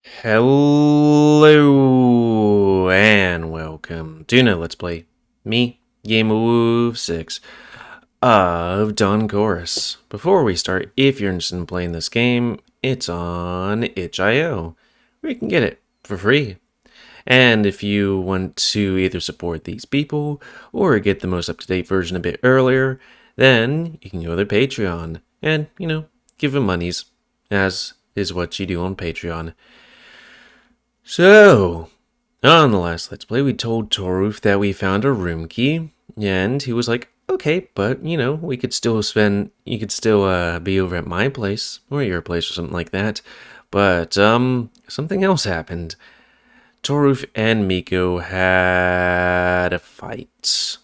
Hello and welcome to another Let's Play. Me, GamerWolfSix of Dawn Chorus. Before we start, if you're interested in playing this game, it's on itch.io, where you can get it for free. And if you want to either support these people or get the most up-to-date version a bit earlier, then you can go to their Patreon and, give them monies, as is what you do on Patreon. So, on the last Let's Play, we told Toruf that we found a room key, and he was like, okay, but, we could still you could still be over at my place, or your place, or something like that. But, something else happened. Toruf and Mikko had a fight.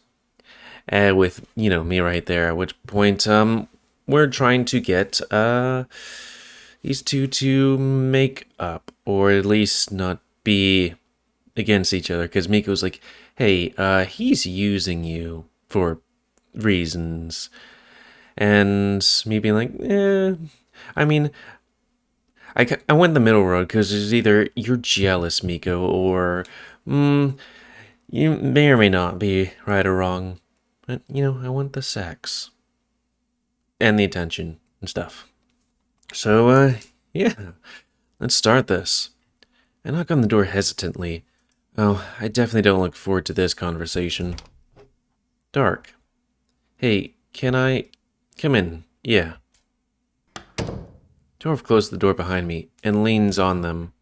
With, me right there, at which point, we're trying to get, these two to make up, or at least not be against each other, because Miko's like, hey, he's using you for reasons. And me being like, I mean, I went the middle road, because it's either you're jealous, Mikko, or, you may or may not be right or wrong. But, I want the sex. And the attention and stuff. So, yeah, let's start this. I knock on the door hesitantly. Oh, I definitely don't look forward to this conversation. Dark. Hey, can I come in? Yeah. Torv closed the door behind me and leans on them.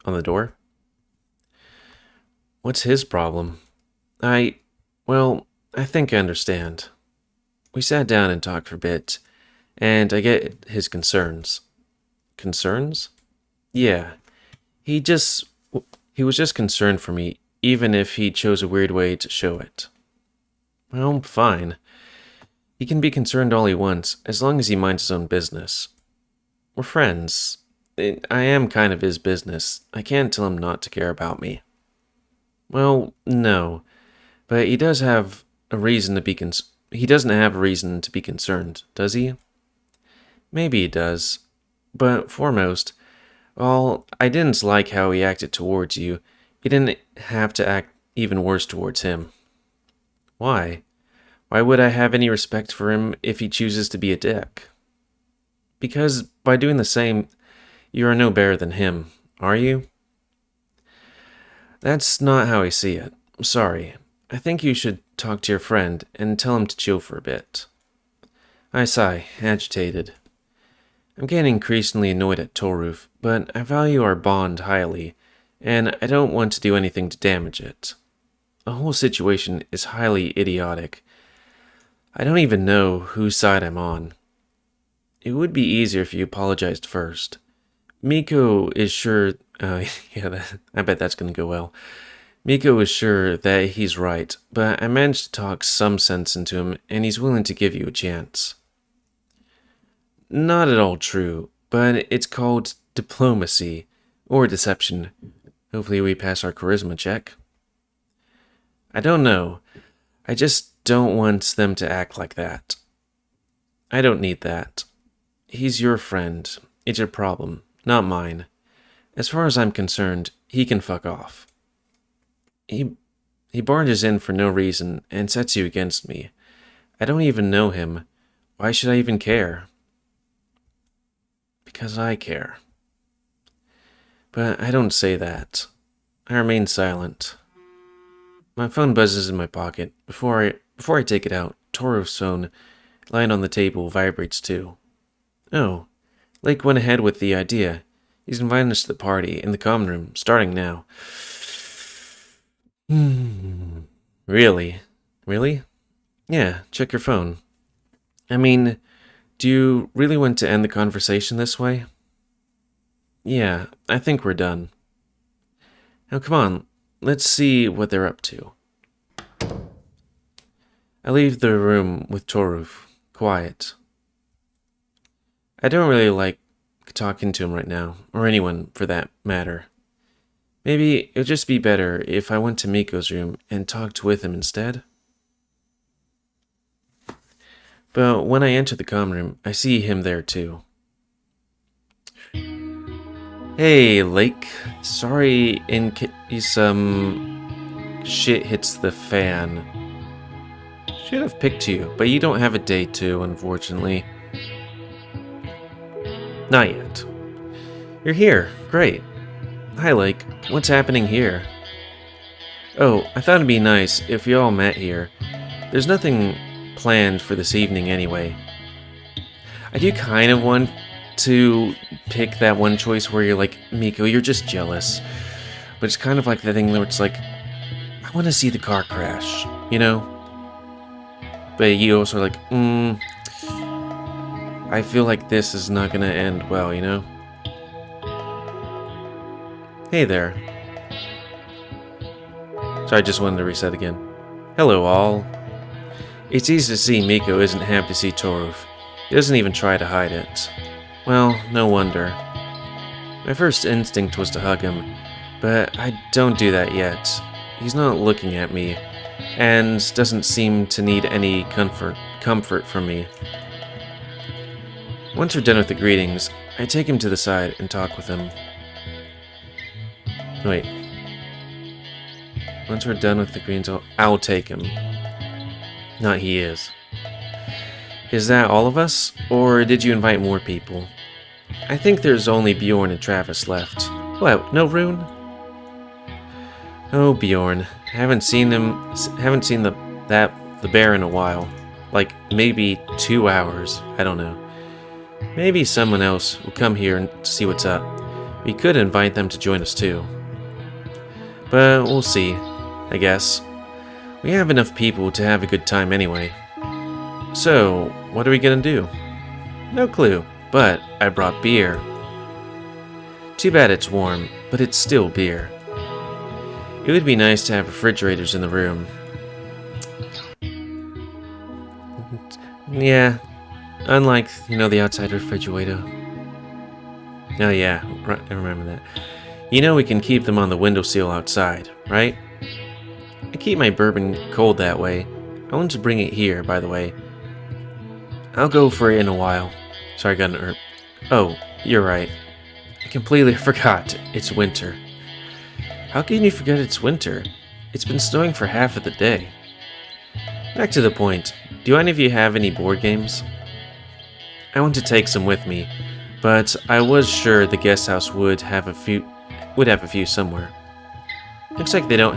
On the door? What's his problem? Well, I think I understand. We sat down and talked for a bit, and I get his concerns. Concerns? Yeah. He was just concerned for me, even if he chose a weird way to show it. Well, fine. He can be concerned all he wants, as long as he minds his own business. We're friends. I am kind of his business. I can't tell him not to care about me. Well, no. But he does have a reason to be he doesn't have a reason to be concerned, does he? Maybe he does. But foremost, well, I didn't like how he acted towards you. You didn't have to act even worse towards him. Why? Why would I have any respect for him if he chooses to be a dick? Because by doing the same, you are no better than him, are you? That's not how I see it. I'm sorry. I think you should talk to your friend and tell him to chill for a bit. I sigh, agitated. I'm getting increasingly annoyed at Toruf, but I value our bond highly, and I don't want to do anything to damage it. The whole situation is highly idiotic. I don't even know whose side I'm on. It would be easier if you apologized first. Mikko is sure... I bet that's going to go well. Mikko is sure that he's right, but I managed to talk some sense into him, and he's willing to give you a chance. Not at all true, but it's called diplomacy, or deception. Hopefully we pass our charisma check. I don't know. I just don't want them to act like that. I don't need that. He's your friend. It's your problem, not mine. As far as I'm concerned, he can fuck off. He barges in for no reason and sets you against me. I don't even know him. Why should I even care? Because I care. But I don't say that. I remain silent. My phone buzzes in my pocket. Before I take it out, Toro's phone, lying on the table, vibrates too. Oh, Lake went ahead with the idea. He's inviting us to the party in the common room, starting now. Really? Really? Yeah, check your phone. I mean, do you really want to end the conversation this way? Yeah, I think we're done. Now come on, let's see what they're up to. I leave the room with Toruf, quiet. I don't really like talking to him right now, or anyone for that matter. Maybe it would just be better if I went to Mikko's room and talked with him instead. But when I enter the common room, I see him there too. Hey, Lake. Sorry in case shit hits the fan. Should have picked you, but you don't have a day to, unfortunately. Not yet. You're here. Great. Hi, Lake. What's happening here? Oh, I thought it'd be nice if we all met here. There's nothing planned for this evening anyway. I do kind of want to pick that one choice where you're like, Mikko, you're just jealous. But it's kind of like the thing where it's like, I want to see the car crash, you know? But you also are like, I feel like this is not going to end well, you know? Hey there. Sorry, I just wanted to reset again. Hello, all. It's easy to see Mikko isn't happy to see Toruf. He doesn't even try to hide it. Well, no wonder. My first instinct was to hug him, but I don't do that yet. He's not looking at me, and doesn't seem to need any comfort from me. Once we're done with the greetings, I take him to the side and talk with him. Wait. Once we're done with the greetings, I'll take him. Not he is. Is that all of us, or did you invite more people? I think there's only Bjorn and Travis left. What, no Rune? Oh, Bjorn. Haven't seen the bear in a while. Like, maybe 2 hours. I don't know. Maybe someone else will come here and see what's up. We could invite them to join us too. But we'll see, I guess. We have enough people to have a good time anyway. So, what are we gonna do? No clue, but I brought beer. Too bad it's warm, but it's still beer. It would be nice to have refrigerators in the room. Yeah, unlike, the outside refrigerator. Oh yeah, I remember that. We can keep them on the windowsill outside, right? I keep my bourbon cold that way. I want to bring it here, by the way. I'll go for it in a while. Sorry, I got an herb. Oh, you're right. I completely forgot. It's winter. How can you forget it's winter? It's been snowing for half of the day. Back to the point. Do any of you have any board games? I want to take some with me, but I was sure the guest house would have a few somewhere. Looks like they don't,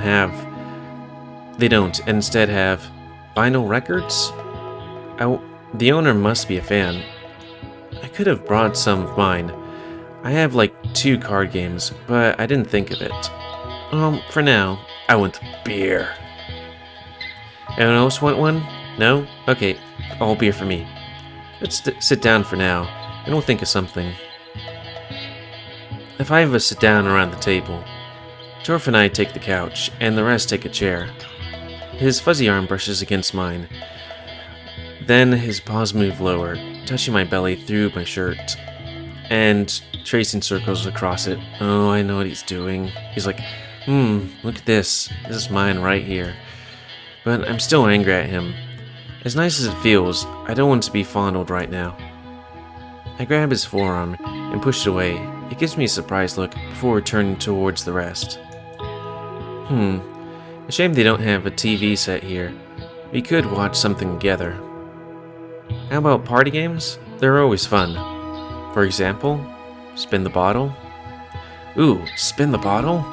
and instead have vinyl records? The owner must be a fan. I could have brought some of mine. I have like 2 card games, but I didn't think of it. For now, I want beer. Anyone else want one? No? Okay, all beer for me. Let's sit down for now, and we'll think of something. The 5 of us sit down around the table. Torf and I take the couch, and the rest take a chair. His fuzzy arm brushes against mine. Then his paws move lower, touching my belly through my shirt, and tracing circles across it. Oh, I know what he's doing. He's like, look at this. This is mine right here. But I'm still angry at him. As nice as it feels, I don't want to be fondled right now. I grab his forearm and push it away. It gives me a surprised look before turning towards the rest. A shame they don't have a TV set here. We could watch something together. How about party games? They're always fun. For example, spin the bottle. Ooh, spin the bottle?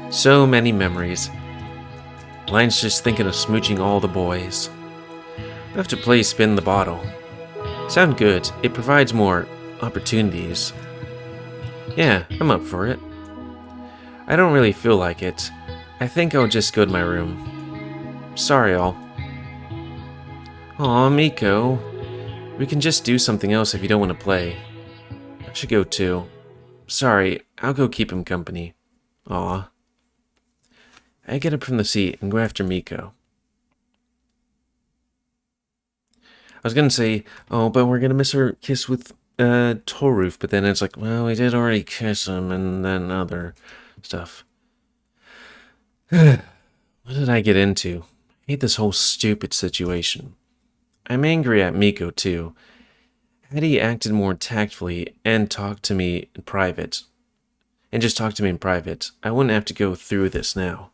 So many memories. Line's just thinking of smooching all the boys. I have to play spin the bottle. Sound good. It provides more opportunities. Yeah, I'm up for it. I don't really feel like it. I think I'll just go to my room. Sorry, all. Aw, Mikko. We can just do something else if you don't want to play. I should go too. Sorry, I'll go keep him company. Aw. I get up from the seat and go after Mikko. I was gonna say, oh, but we're gonna miss her kiss with Toruf, but then it's like, well, we did already kiss him, and then other stuff. What did I get into? I hate this whole stupid situation. I'm angry at Mikko, too. Had he acted more tactfully and talked to me in private, and just talk to me in private, I wouldn't have to go through this now.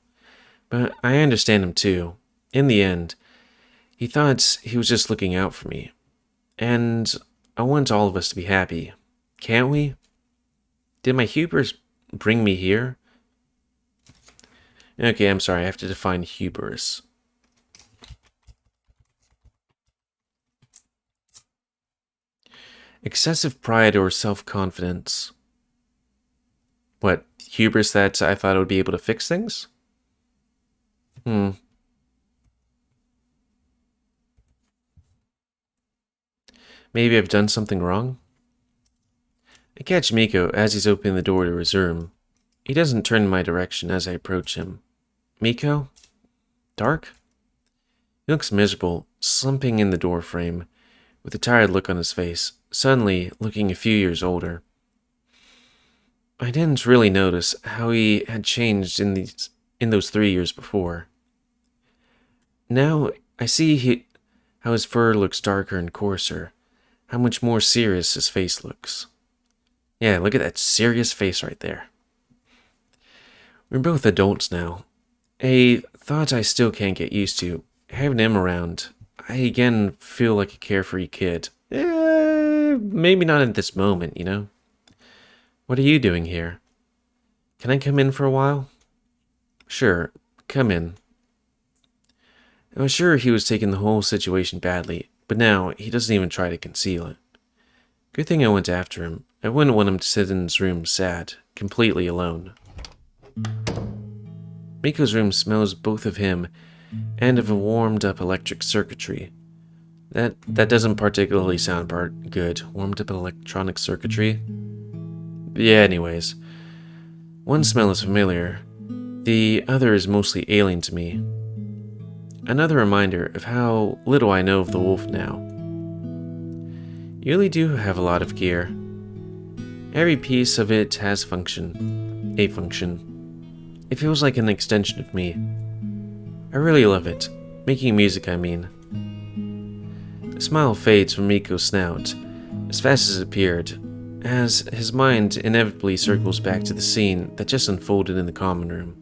But I understand him too. In the end, he thought he was just looking out for me. And I want all of us to be happy. Can't we? Did my hubris bring me here? Okay, I'm sorry, I have to define hubris. Excessive pride or self-confidence. What, hubris that I thought I would be able to fix things? Maybe I've done something wrong? I catch Mikko as he's opening the door to his room. He doesn't turn in my direction as I approach him. Mikko? Dark? He looks miserable, slumping in the doorframe, with a tired look on his face, suddenly looking a few years older. I didn't really notice how he had changed in those 3 years before. Now I see how his fur looks darker and coarser, how much more serious his face looks. Yeah, look at that serious face right there. We're both adults now. A thought I still can't get used to. Having him around, I again feel like a carefree kid. Maybe not at this moment, you know? What are you doing here? Can I come in for a while? Sure, come in. I was sure he was taking the whole situation badly, but now he doesn't even try to conceal it. Good thing I went after him. I wouldn't want him to sit in his room sad, completely alone. Mikko's room smells both of him and of a warmed-up electric circuitry. That doesn't particularly sound good. Warmed-up electronic circuitry? Yeah, anyways. One smell is familiar. The other is mostly alien to me. Another reminder of how little I know of the wolf now. You really do have a lot of gear. Every piece of it has a function. It feels like an extension of me. I really love it. Making music, I mean. The smile fades from Mikko's snout, as fast as it appeared, as his mind inevitably circles back to the scene that just unfolded in the common room.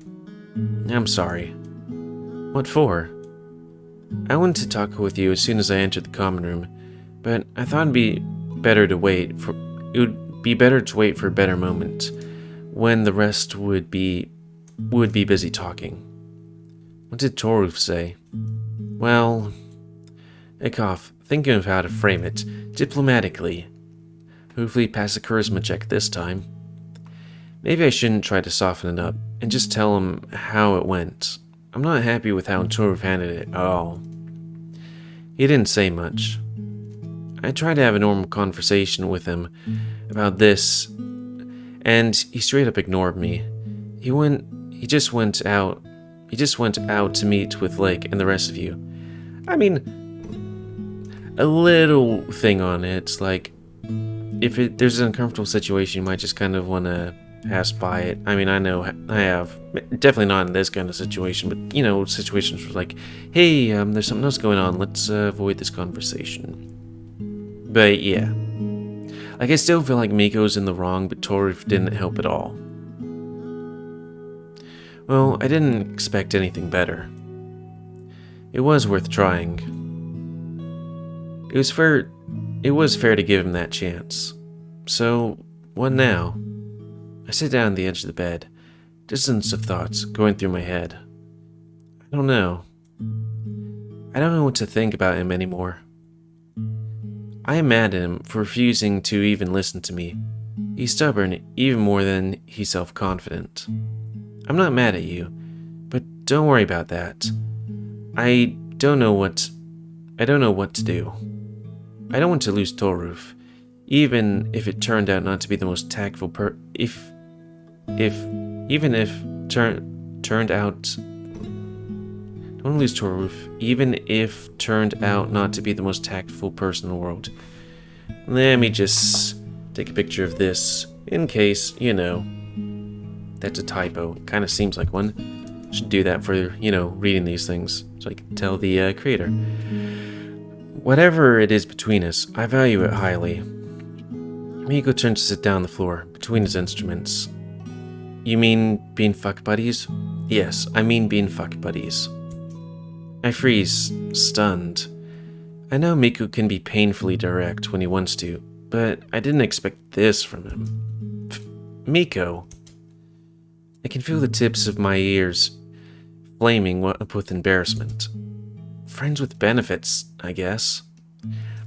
I'm sorry. What for? I wanted to talk with you as soon as I entered the common room, but I thought it would be better to wait for a better moment, when the rest would be busy talking. What did Toruf say? Well, I cough, thinking of how to frame it diplomatically. Hopefully pass a charisma check this time. Maybe I shouldn't try to soften it up and just tell him how it went. I'm not happy with how Toruf handled it at all. He didn't say much. I tried to have a normal conversation with him about this, and he straight up ignored me. He just went out to meet with Lake and the rest of you. I mean, a little thing on it, like, if there's an uncomfortable situation, you might just kind of want to pass by it. I mean, I know I have, definitely not in this kind of situation, but, you know, situations where like, hey, there's something else going on, let's avoid this conversation. But yeah, like, I still feel like Mikko's in the wrong, but Toruf didn't help at all. Well, I didn't expect anything better. It was worth trying. It was fair to give him that chance. So, what now? I sit down on the edge of the bed, dozens of thoughts going through my head. I don't know. I don't know what to think about him anymore. I am mad at him for refusing to even listen to me. He's stubborn even more than he's self-confident. I'm not mad at you, but don't worry about that. I don't know what to do. I don't want to lose Toruf, even if it turned out not to be the most tactful turned out. Don't lose Toruf, even if turned out not to be the most tactful person in the world. Let me just take a picture of this, in case, you know. That's a typo. It kind of seems like one. Should do that for, you know, reading these things, so I can tell the creator. Whatever it is between us, I value it highly. Mikko turns to sit down on the floor, between his instruments. You mean being fuck buddies? Yes, I mean being fuck buddies. I freeze, stunned. I know Mikko can be painfully direct when he wants to, but I didn't expect this from him. Mikko. I can feel the tips of my ears flaming up with embarrassment. Friends with benefits, I guess.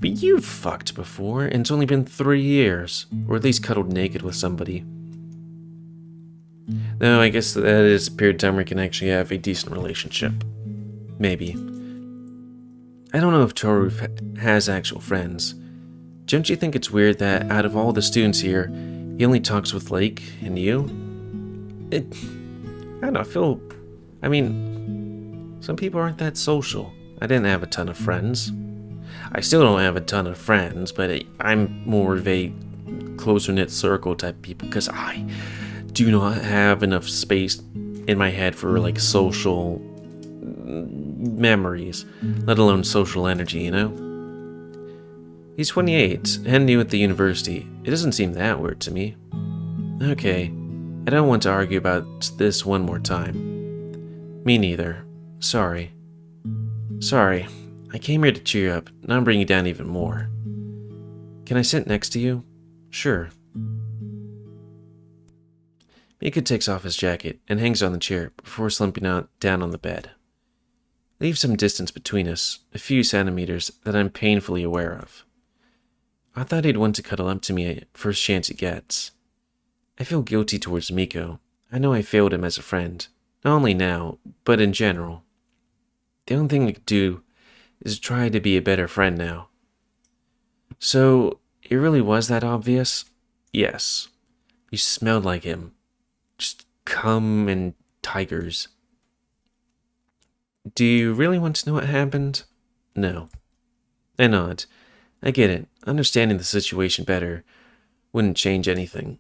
But you've fucked before, and it's only been 3 years, or at least cuddled naked with somebody. No, I guess that is a period of time where you can actually have a decent relationship. Maybe. I don't know if Toru has actual friends. Don't you think it's weird that out of all the students here, he only talks with Lake and you? I don't know, some people aren't that social. I didn't have a ton of friends. I still don't have a ton of friends, but I'm more of a closer-knit circle type of people because I do not have enough space in my head for like social memories, let alone social energy, you know? He's 28 and new at the university. It doesn't seem that weird to me. Okay, I don't want to argue about this one more time. Me neither. Sorry. Sorry. I came here to cheer you up, not bring you down even more. Can I sit next to you? Sure. Mikko takes off his jacket and hangs on the chair before slumping down on the bed. Leave some distance between us, a few centimeters that I'm painfully aware of. I thought he'd want to cuddle up to me first chance he gets. I feel guilty towards Mikko. I know I failed him as a friend, not only now, but in general. The only thing I could do is try to be a better friend now. So, it really was that obvious? Yes. You smelled like him. Just cum and tigers. Do you really want to know what happened? No. I nod. I get it. Understanding the situation better wouldn't change anything.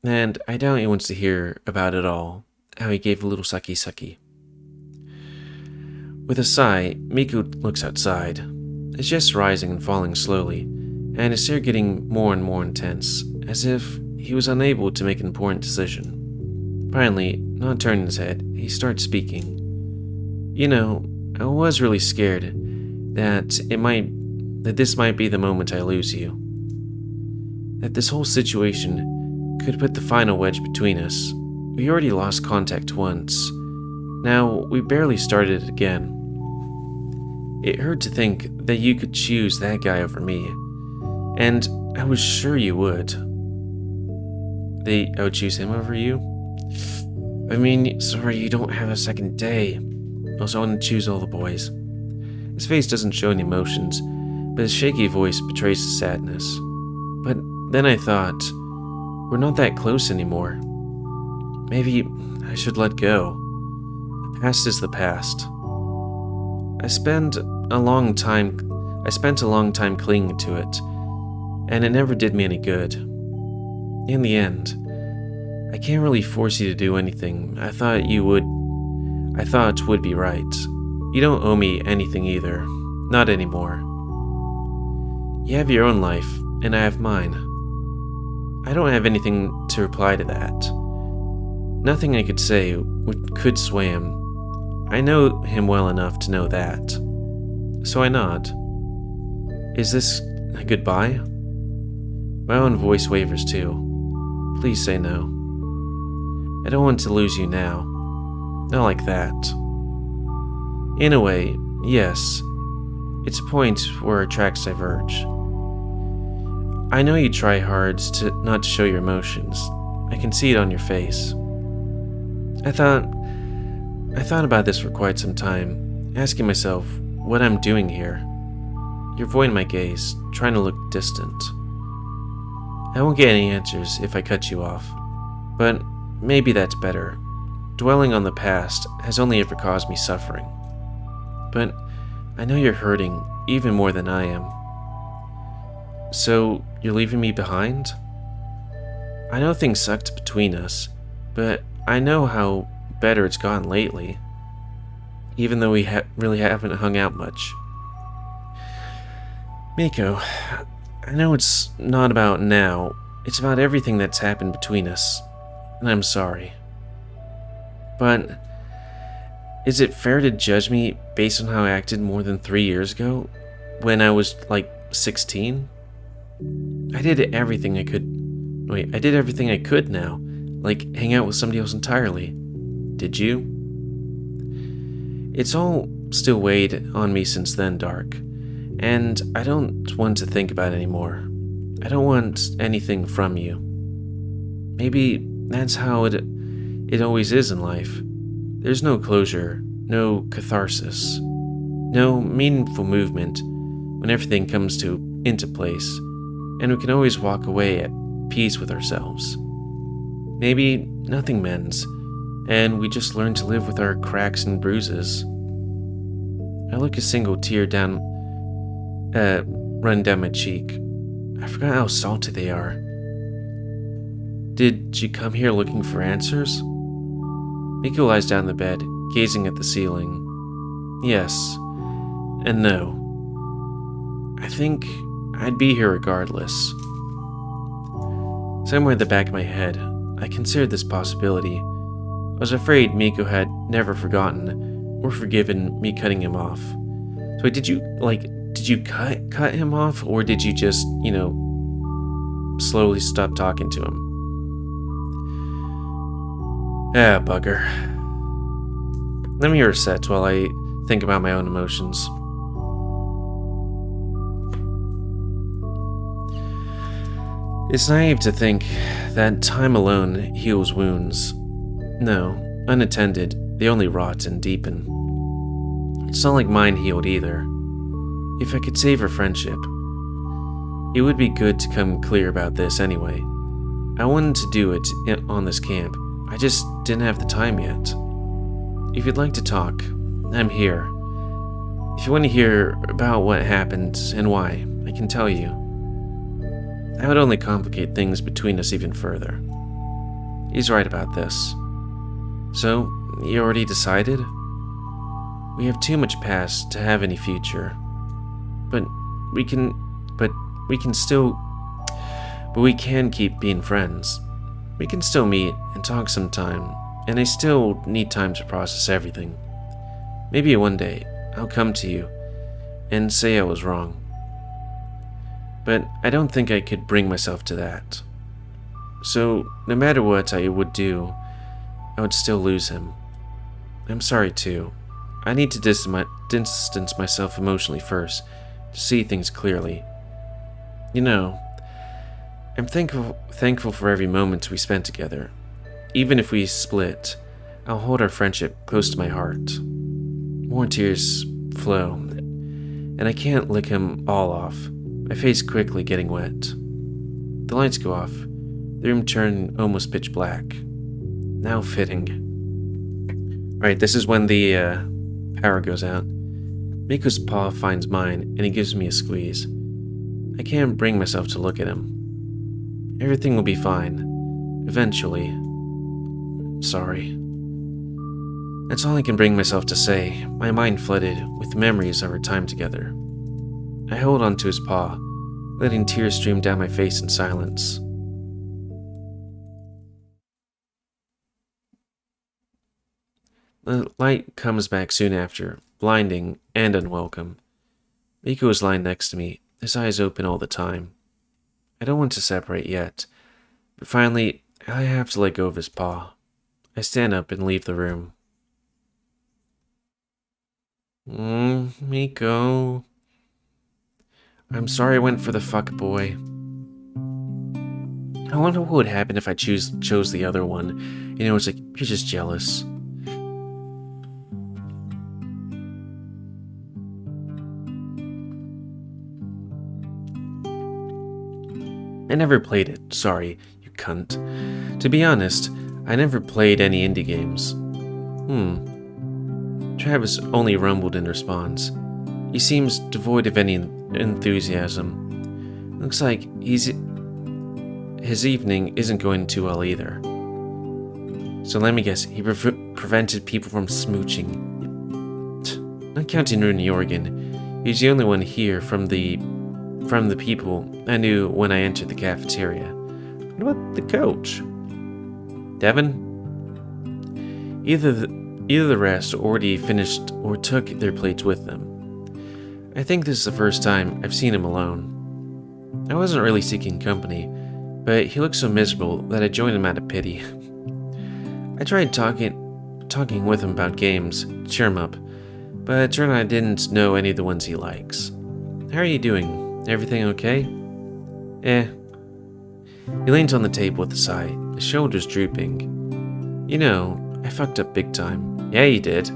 And I doubt he wants to hear about it all. How he gave a little sucky-sucky. With a sigh, Mikko looks outside. It's just rising and falling slowly, and his stare getting more and more intense, as if he was unable to make an important decision. Finally, not turning his head, he starts speaking. You know, I was really scared that this might be the moment I lose you. That this whole situation could put the final wedge between us. We already lost contact once. Now, we barely started it again. It hurt to think that you could choose that guy over me. And I was sure you would. I would choose him over you? I mean, sorry, you don't have a second day. Also, I want to choose all the boys. His face doesn't show any emotions, but his shaky voice betrays his sadness. But then I thought, we're not that close anymore. Maybe I should let go. The past is the past. I spent a long time clinging to it, and it never did me any good. In the end, I can't really force you to do anything I thought would be right. You don't owe me anything either. Not anymore. You have your own life, and I have mine. I don't have anything to reply to that. Nothing I could say could sway him. I know him well enough to know that. So I nod. Is this a goodbye? My own voice wavers too. Please say no. I don't want to lose you now. Not like that. In a way, yes. It's a point where our tracks diverge. I know you try hard not to show your emotions. I can see it on your face. I thought about this for quite some time, asking myself what I'm doing here. You're avoiding my gaze, trying to look distant. I won't get any answers if I cut you off, but maybe that's better. Dwelling on the past has only ever caused me suffering. But I know you're hurting even more than I am. So, you're leaving me behind? I know things sucked between us, but I know how better it's gotten lately, even though we really haven't hung out much. Mikko, I know it's not about now, it's about everything that's happened between us, and I'm sorry. But is it fair to judge me based on how I acted more than 3 years ago, when I was like 16? I did everything I could. Wait, I did everything I could now, like hang out with somebody else entirely. Did you? It's all still weighed on me since then, Dark, and I don't want to think about it anymore. I don't want anything from you. Maybe that's how it always is in life. There's no closure, no catharsis, no meaningful movement when everything comes into place, and we can always walk away at peace with ourselves. Maybe nothing mends, and we just learn to live with our cracks and bruises. I look a single tear run down my cheek. I forgot how salty they are. Did you come here looking for answers? Mikko lies down in the bed, gazing at the ceiling. Yes, and no. I think I'd be here regardless. Somewhere in the back of my head, I considered this possibility. I was afraid Mikko had never forgotten or forgiven me cutting him off. So did you cut him off, or did you just, slowly stop talking to him? Ah, bugger. Let me reset while I think about my own emotions. It's naive to think that time alone heals wounds. No, unattended, they only rot and deepen. It's not like mine healed either. If I could save our friendship, it would be good to come clear about this anyway. I wanted to do it on this camp. I just didn't have the time yet. If you'd like to talk, I'm here. If you want to hear about what happened and why, I can tell you. That would only complicate things between us even further. He's right about this. So, you already decided? We have too much past to have any future. But we can keep being friends. We can still meet and talk sometime, and I still need time to process everything. Maybe one day, I'll come to you and say I was wrong. But I don't think I could bring myself to that. So, no matter what I would do, I would still lose him. I'm sorry too. I need to distance myself emotionally first, to see things clearly. I'm thankful for every moment we spent together. Even if we split, I'll hold our friendship close to my heart. More tears flow, and I can't lick him all off. My face quickly getting wet. The lights go off. The room turned almost pitch black. Now fitting. Right, this is when the power goes out. Mikko's paw finds mine, and he gives me a squeeze. I can't bring myself to look at him. Everything will be fine. Eventually. Sorry. That's all I can bring myself to say, my mind flooded with memories of our time together. I hold onto his paw, letting tears stream down my face in silence. The light comes back soon after, blinding and unwelcome. Mikko is lying next to me, his eyes open all the time. I don't want to separate yet, but finally, I have to let go of his paw. I stand up and leave the room. Mikko. I'm sorry I went for the fuckboy. I wonder what would happen if I chose the other one. It's like, you're just jealous. I never played it, sorry, you cunt. To be honest, I never played any indie games. Travis only rumbled in response. He seems devoid of any enthusiasm. Looks like his evening isn't going too well either. So let me guess, he prevented people from smooching. Not counting Rooney, Oregon, he's the only one here from the people I knew when I entered the cafeteria. What about the coach? Devin? Either the rest already finished or took their plates with them. I think this is the first time I've seen him alone. I wasn't really seeking company, but he looked so miserable that I joined him out of pity. I tried talking with him about games, to cheer him up, but it turned out I didn't know any of the ones he likes. How are you doing? Everything okay? Eh. He leans on the table with a sigh, his shoulders drooping. You know, I fucked up big time. Yeah, you did.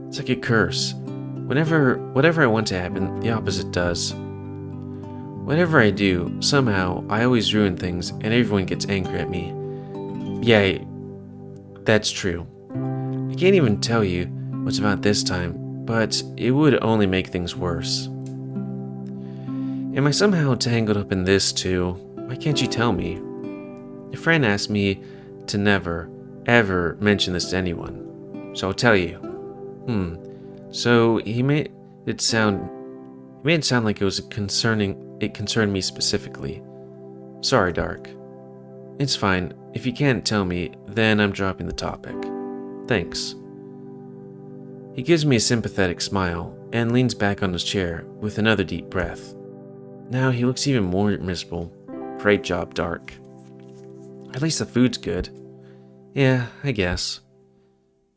It's like a curse. Whatever I want to happen, the opposite does. Whatever I do, somehow, I always ruin things and everyone gets angry at me. Yeah, that's true. I can't even tell you what's about this time, but it would only make things worse. Am I somehow tangled up in this too? Why can't you tell me? A friend asked me to never, ever mention this to anyone, so I'll tell you. So he made it sound like it concerned me specifically. Sorry, Dark. It's fine. If you can't tell me, then I'm dropping the topic. Thanks. He gives me a sympathetic smile and leans back on his chair with another deep breath. Now he looks even more miserable. Great job, Dark. At least the food's good. Yeah, I guess.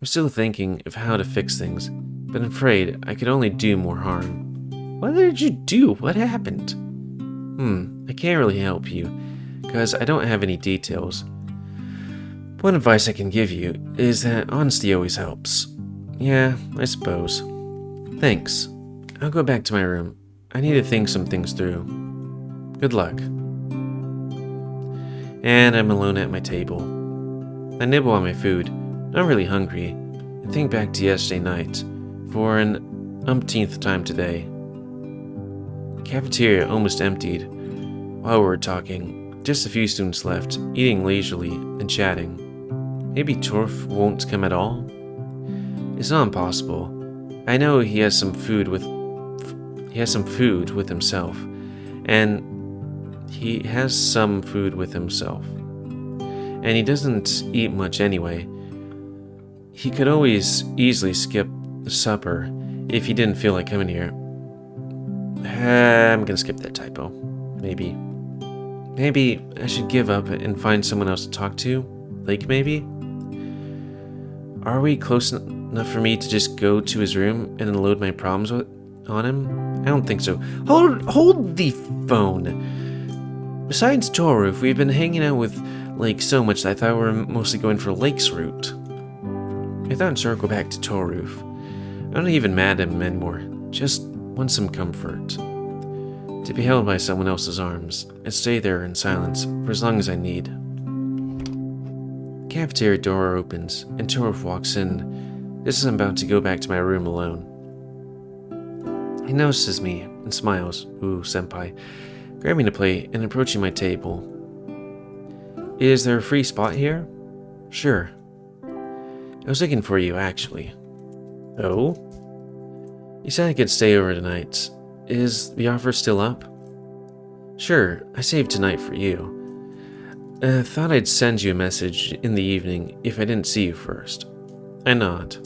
I'm still thinking of how to fix things, but I'm afraid I could only do more harm. What did you do? What happened? I can't really help you, because I don't have any details. One advice I can give you is that honesty always helps. Yeah, I suppose. Thanks. I'll go back to my room. I need to think some things through. Good luck. And I'm alone at my table. I nibble on my food, not really hungry, and think back to yesterday night, for an umpteenth time today. The cafeteria almost emptied. While we were talking, just a few students left, eating leisurely and chatting. Maybe Torf won't come at all? It's not impossible. I know he has some food with himself, and he doesn't eat much anyway. He could always easily skip the supper if he didn't feel like coming here. I'm gonna skip that typo. Maybe I should give up and find someone else to talk to. Like, maybe? Are we close enough for me to just go to his room and unload my problems on him? I don't think so. Hold the phone. Besides Toruf, we've been hanging out with Lake so much that I thought we were mostly going for Lake's route. I thought I'd circle back to Toruf. I'm not even mad at him anymore. Just want some comfort. To be held by someone else's arms and stay there in silence for as long as I need. The cafeteria door opens and Toruf walks in, just as I'm about to go back to my room alone. He notices me and smiles, ooh, senpai, grabbing a plate and approaching my table. Is there a free spot here? Sure. I was looking for you, actually. Oh? You said I could stay over tonight. Is the offer still up? Sure, I saved tonight for you. Thought I'd send you a message in the evening if I didn't see you first. I nod.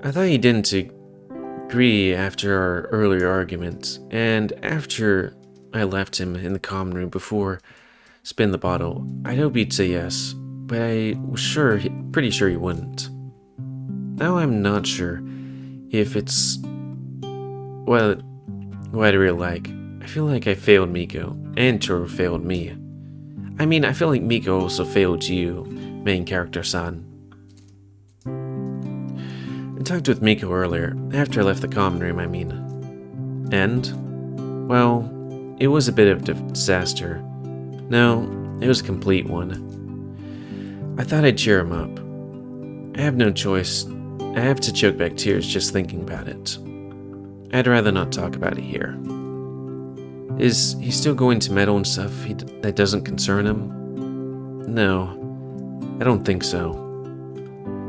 I thought you didn't agree after our earlier argument, and after I left him in the common room before spin the bottle, I'd hope he'd say yes, but I was pretty sure he wouldn't. Now I'm not sure if it's what I'd really like. I feel like I failed Mikko, and Toro failed me. I mean, I feel like Mikko also failed you, main character-san. I talked with Mikko earlier, after I left the common room, I mean. And? Well, it was a bit of a disaster. No, it was a complete one. I thought I'd cheer him up. I have no choice. I have to choke back tears just thinking about it. I'd rather not talk about it here. Is he still going to meddle in stuff that doesn't concern him? No, I don't think so.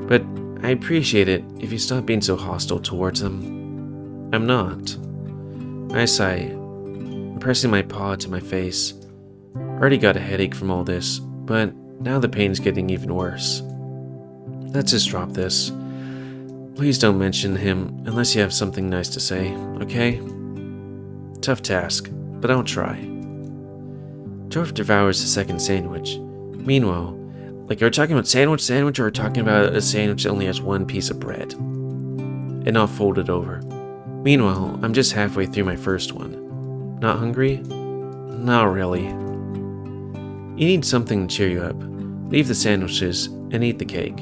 But I appreciate it if you stop being so hostile towards him. I'm not. I sigh, pressing my paw to my face. Already got a headache from all this, but now the pain's getting even worse. let's just drop this. Please don't mention him unless you have something nice to say, okay? Tough task, but I'll try. Torf devours the second sandwich. Meanwhile, like, are we talking about sandwich, or are we talking about a sandwich that only has one piece of bread? And I'll fold it over. Meanwhile, I'm just halfway through my first one. Not hungry? Not really. You need something to cheer you up. Leave the sandwiches and eat the cake.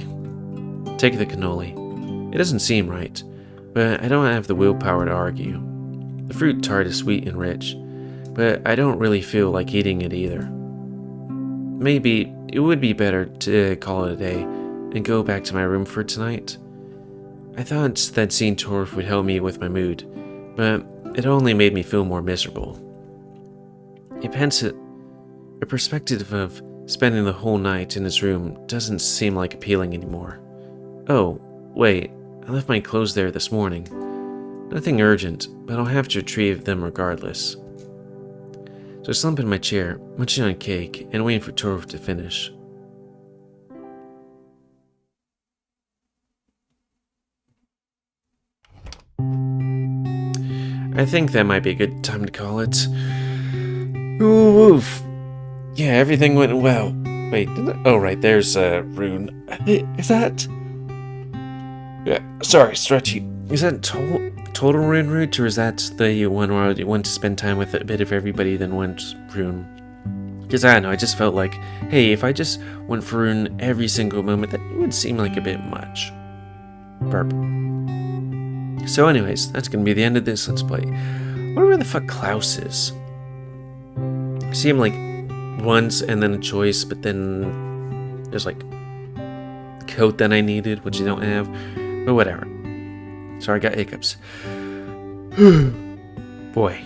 Take the cannoli. It doesn't seem right, but I don't have the willpower to argue. The fruit tart is sweet and rich, but I don't really feel like eating it either. Maybe it would be better to call it a day and go back to my room for tonight. I thought that seeing Torf would help me with my mood, but it only made me feel more miserable. A perspective of spending the whole night in his room doesn't seem like appealing anymore. Oh, wait, I left my clothes there this morning. Nothing urgent, but I'll have to retrieve them regardless. So I slump in my chair, munching on cake and waiting for Torf to finish. I think that might be a good time to call it. Ooh, oof. Yeah, everything went well. Wait, oh right, there's Rune. Is that... Yeah, sorry, Stretchy. Is that total Rune route, or is that the one where I want to spend time with a bit of everybody then went Rune? Because I don't know, I just felt like, hey, if I just went for Rune every single moment, that would seem like a bit much. Burp. So anyways, that's gonna be the end of this Let's Play. I wonder where the fuck Klaus is. I see him like once and then a choice, but then there's like coat that I needed, which I don't have. But whatever. Sorry, I got hiccups. Boy.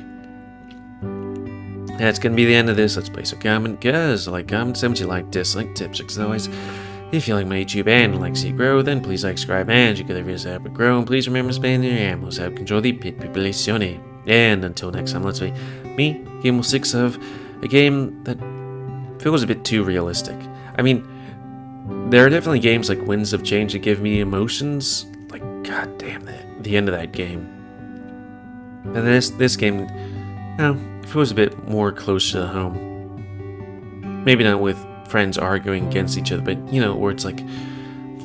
That's gonna be the end of this Let's Play. So comment, guys, like, comment, say what you like, dislike, tips, as always. If you like my YouTube and like to see it grow, then please like, subscribe, and you can the videos help it grow. And please remember spending your ammo to help control the population. And until next time, let's play me, GamerWolfSix, of a game that feels a bit too realistic. I mean, there are definitely games like Winds of Change that give me emotions. Like, god damn, the end of that game. And this game, you know, feels a bit more close to home. Maybe not with friends arguing against each other, but, you know, where it's like,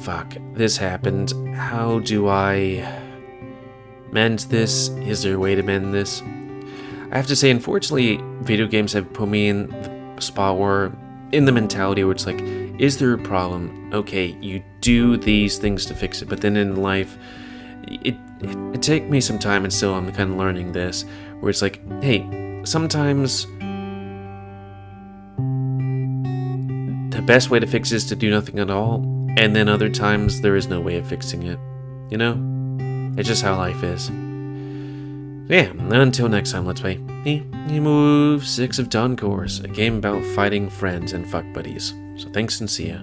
fuck, this happened. How do I mend this? Is there a way to mend this? I have to say, unfortunately, video games have put me in the spot where, in the mentality where it's like, is there a problem? Okay, you do these things to fix it, but then in life, it takes me some time, and still I'm kind of learning this, where it's like, hey, sometimes the best way to fix it is to do nothing at all, and then other times there is no way of fixing it. You know? It's just how life is. Yeah, until next time, let's play GamerWolfSix of Dawn Course, a game about fighting friends and fuck buddies. So thanks and see ya.